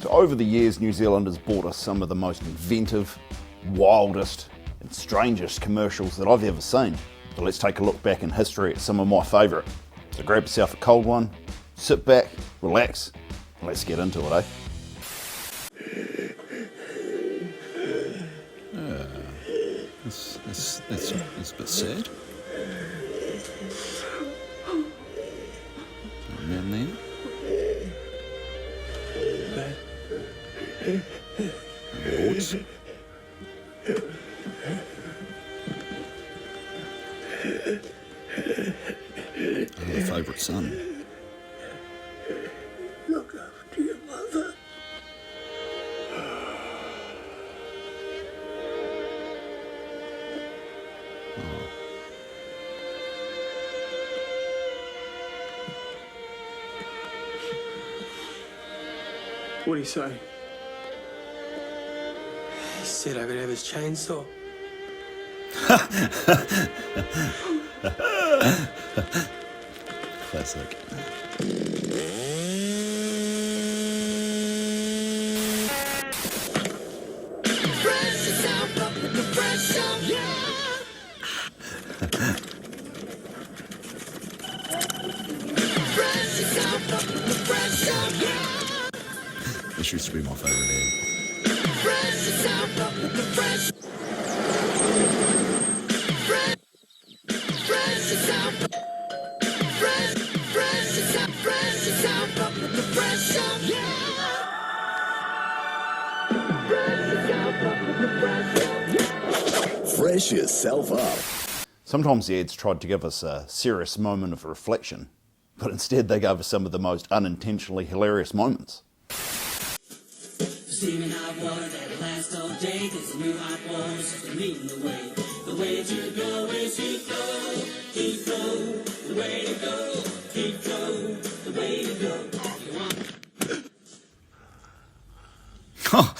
So over the years, New Zealanders brought us some of the most inventive, wildest and strangest commercials that I've ever seen. So let's take a look back in history at some of my favourite. So grab yourself a cold one, sit back, relax, and let's get into it, eh? That's a bit sad. Man there. Boards. Their favourite son. Look after your mother. What did he say? He said I could have his chainsaw. Classic. This used to be my favourite ad. Fresh yourself up. Sometimes the ads tried to give us a serious moment of reflection, but instead they gave us some of the most unintentionally hilarious moments. Steaming hot water that lasts all day. There's a new hot water just leading the way. The way to go is Heathrow, Heathrow. The way to go, Heathrow. The way to go. Oh,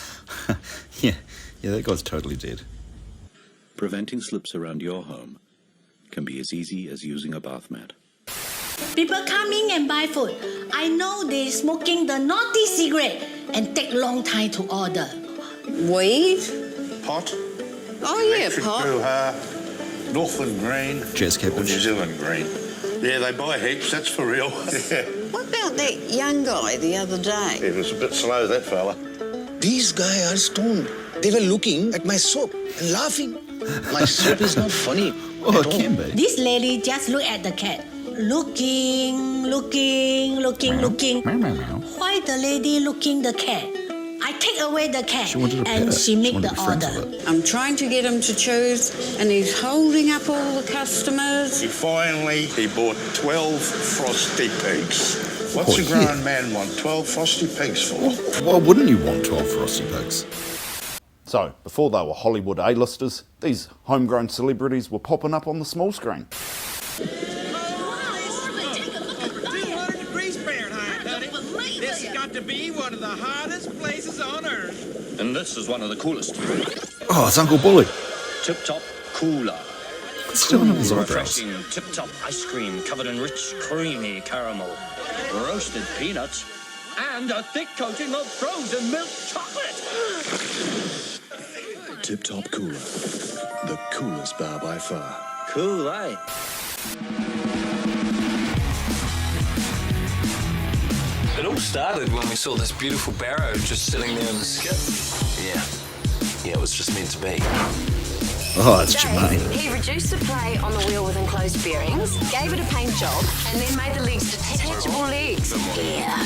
yeah, that guy's totally dead. Preventing slips around your home can be as easy as using a bath mat. People come in and buy food. I know they're smoking the naughty cigarette and take long time to order. Weed? Pot. Oh yeah, Electric pot. blue hair, Northland green, Jazz or cabbage. New Zealand green. Yeah, they buy heaps, that's for real. What about that young guy the other day? He was a bit slow, that fella. These guys are stoned. They were looking at my soap and laughing. My soap is not funny. Oh, it can be. This lady just look at the cat. Looking. Why the lady looking the cat? I take away the cat She wanted to pet and it. she make wanted the to be friends order. with it. I'm trying to get him to choose, and he's holding up all the customers. He bought 12 frosty pigs. What's Oh, a grown yeah. man want 12 frosty pigs for? Why wouldn't you want 12 frosty pigs? So, before they were Hollywood A-listers, these homegrown celebrities were popping up on the small screen. 200 degrees Fahrenheit, honey. This has got to be one of the hottest places on Earth. And this is one of the coolest. Oh, it's Uncle Bully. Tip Top Cooler. It's doing his eyebrows. Refreshing Tip Top ice cream covered in rich, creamy caramel, roasted peanuts, and a thick coating of frozen milk chocolate. Tip Top Cooler. The coolest bar by far. Cool, eh? It all started when we saw this beautiful barrow just sitting there in the skip. Yeah, it was just meant to be. Oh, it's Jermaine. He reduced the play on the wheel with enclosed bearings, gave it a paint job, and then made the legs detachable legs. Yeah.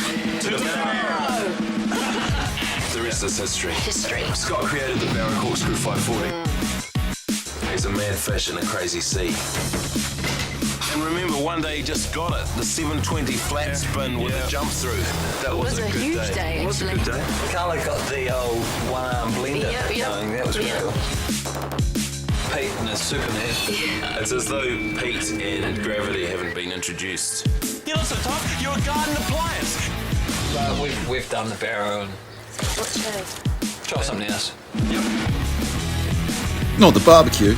The rest is history. History. Scott created the barrow corkscrew 540. He's a mad fish in a crazy sea. And remember, one day he just got it, the 720 flat spin with a jump through. That was a good huge day, It was a good actually. day. Carla got the old one-arm blender going. That was pretty cool. Pete and his Superman. It's as though Pete and gravity haven't been introduced. You know, so Tom, you're a garden appliance. But we've done the barrow and What's changed? try something else. Not the barbecue.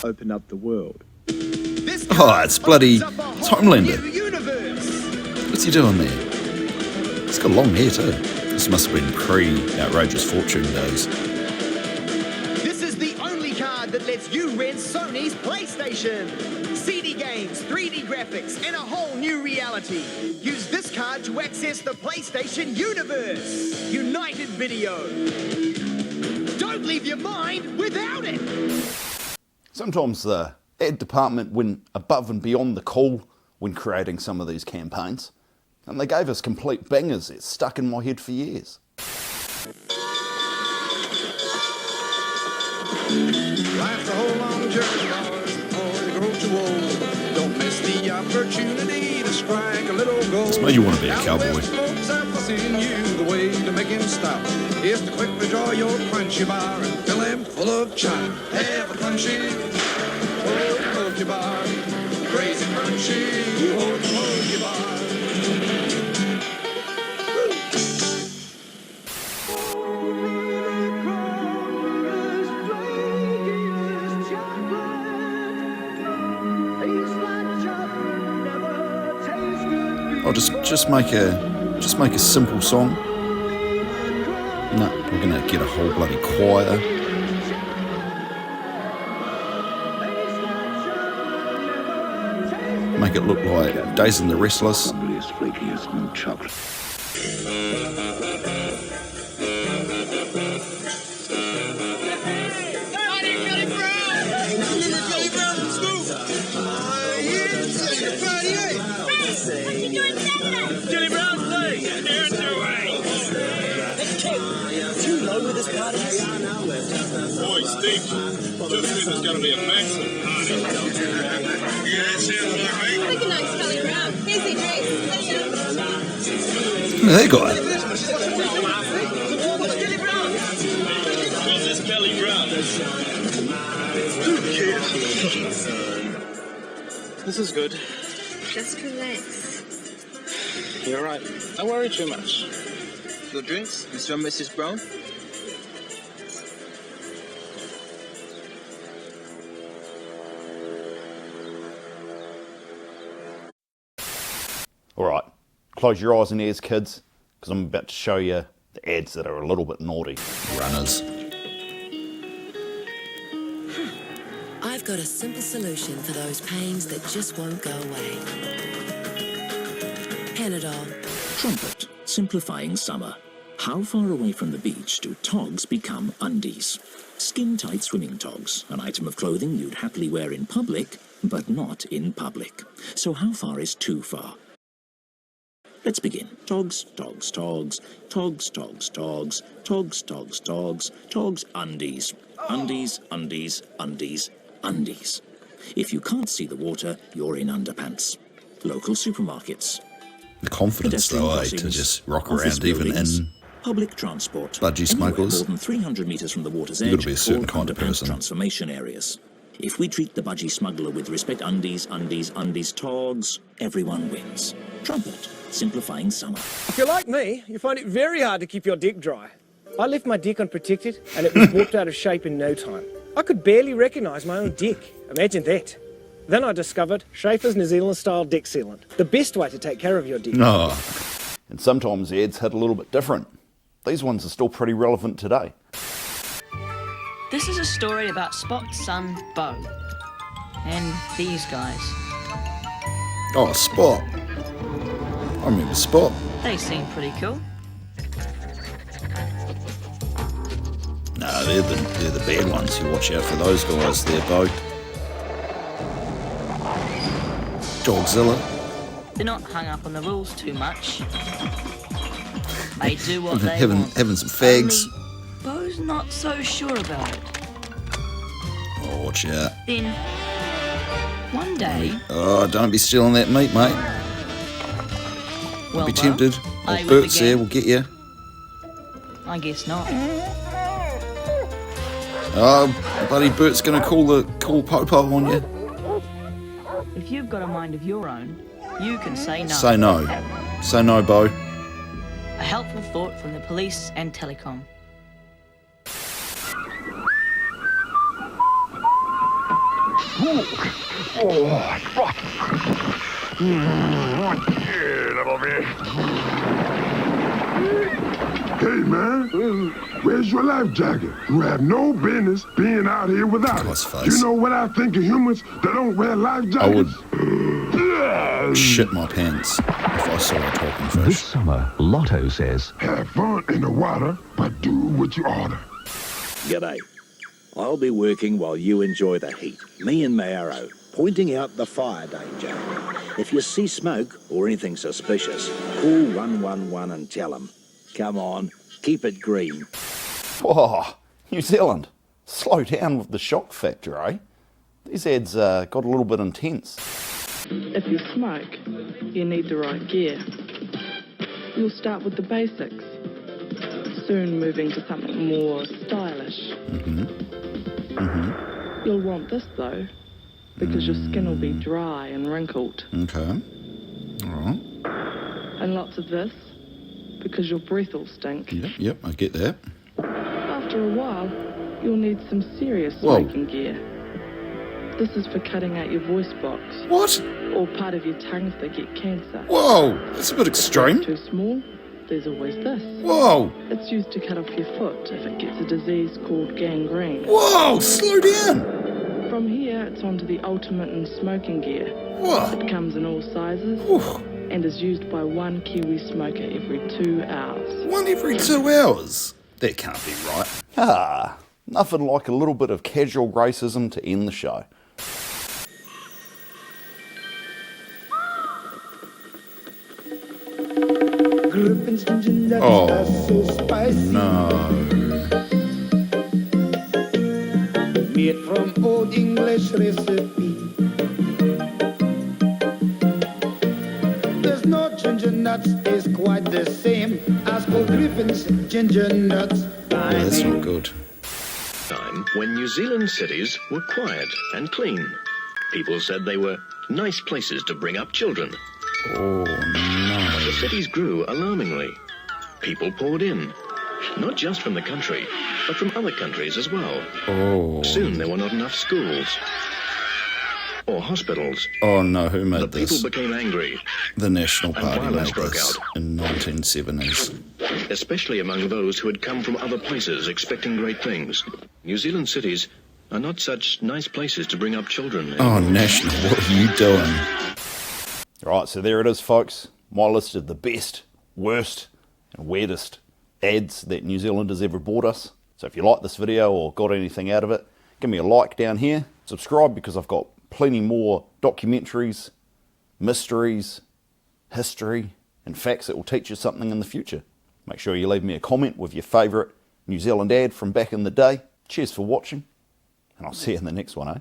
Open up the world. Oh, it's bloody Homelander. What's he doing there? It's got long hair too. This must have been pre-outrageous fortune days. This is the only card that lets you rent Sony's PlayStation. CD games, 3D graphics, and a whole new reality. Use this card to access the PlayStation universe. United Video. Don't leave your mind without it. Sometimes the ad department went above and beyond the call when creating some of these campaigns. And they gave us complete bangers that stuck in my head for years. Life's a whole long journey, boys, before you grow too old. Don't miss the opportunity to strike a little gold. It's made you want to be a cowboy. Folks are fussing you. The way to make him stop is to quickly draw your crunchy bar and fill him full of chop. Have a crunchy, hold the pokey bar. Crazy crunchy, hold the pokey bar. I'll just make a simple song. No, we're gonna get a whole bloody choir. Make it look like Days and the Restless. Flakiest milk chocolate. Boy, Steve, just think there's going to be a massive party. Yeah, that sounds like me. Recognise Kelly Brown. Here's the address. Look at that guy. Who's this Kelly Brown? This is good. Just relax. You're right. Don't worry too much. Your drinks, Mr. and Mrs. Brown? Alright, close your eyes and ears, kids, because I'm about to show you the ads that are a little bit naughty. Runners. I've got a simple solution for those pains that just won't go away. Panadol. Trumpet, simplifying summer. How far away from the beach do togs become undies? Skin-tight swimming togs, an item of clothing you'd happily wear in public, but not in public. So how far is too far? Let's begin. Togs, togs, togs, togs, togs, togs, togs, togs, togs, togs, undies. Undies, undies, undies, undies. If you can't see the water, you're in underpants. Local supermarkets. The confidence, though, to just rock around even in public transport. Budgie smugglers. More than 300 metres from the water's edge. You've got to be a certain kind of person. Transformation areas. If we treat the budgie smuggler with respect, undies, undies, undies, togs, everyone wins. Trumpet, simplifying summer. If you're like me, you find it very hard to keep your dick dry. I left my dick unprotected and it was warped out of shape in no time. I could barely recognise my own dick. Imagine that. Then I discovered Schaefer's New Zealand style dick sealant. The best way to take care of your dick. No. And sometimes the ads hit a little bit different. These ones are still pretty relevant today. This is a story about Spot's son, Bo. And these guys. Oh, Spot. I remember Spot. They seem pretty cool. No, they're the bad ones. You watch out for those guys there, Bo. Dogzilla. They're not hung up on the rules too much. They do what they want. Having some fags. Only Bo's not so sure about it. Oh, watch out. Then, one day... Oh, don't be stealing that meat, mate. Don't be tempted. Old Bert's there will get you. I guess not. Oh, buddy Bert's going to call Popo on you. If you've got a mind of your own, you can say no. Say no. Say no, Bo. A helpful thought from the police and telecom. Oh, fuck. Little bit. man. Where's your life jacket? You have no business being out here without it. You know what I think of humans that don't wear life jackets? I would shit my pants if I saw a talking fish. This summer, Lotto says, have fun in the water, but do what you order. G'day. I'll be working while you enjoy the heat. Me and my arrow, pointing out the fire danger. If you see smoke or anything suspicious, call 111 and tell them. Come on, keep it green. Whoa, New Zealand, slow down with the shock factor, eh? These ads got a little bit intense. If you smoke, you need the right gear. You'll start with the basics, soon moving to something more stylish. You'll want this though, because your skin will be dry and wrinkled. Okay. Alright. And lots of this, because your breath will stink. Yep, I get that. After a while, you'll need some serious smoking gear. This is for cutting out your voice box. What? Or part of your tongue if they get cancer. Whoa, that's a bit extreme. If it's too small, there's always this. Whoa. It's used to cut off your foot if it gets a disease called gangrene. Whoa, slow down. From here, it's on to the ultimate in smoking gear. What? It comes in all sizes and is used by one Kiwi smoker every 2 hours. One every 2 hours? That can't be right. Nothing like a little bit of casual racism to end the show. Oh, no. Made from old English recipe. There's no ginger nuts, is quite the same as Paul Griffin's ginger nuts. Oh, that's not good. Time when New Zealand cities were quiet and clean. People said they were nice places to bring up children. Oh, no. The cities grew alarmingly. People poured in, not just from the country, but from other countries as well. Oh. Soon there were not enough schools or hospitals. Oh no, who made this? People became angry. The National And Party violence made broke this out. in 1970s. Especially among those who had come from other places expecting great things. New Zealand cities are not such nice places to bring up children. Oh, National, what are you doing? Right, so there it is, folks. My list of the best, worst, and weirdest ads that New Zealand has ever bought us. So if you like this video or got anything out of it, give me a like down here. Subscribe because I've got plenty more documentaries, mysteries, history, and facts that will teach you something in the future. Make sure you leave me a comment with your favourite New Zealand ad from back in the day. Cheers for watching, and I'll see you in the next one, eh?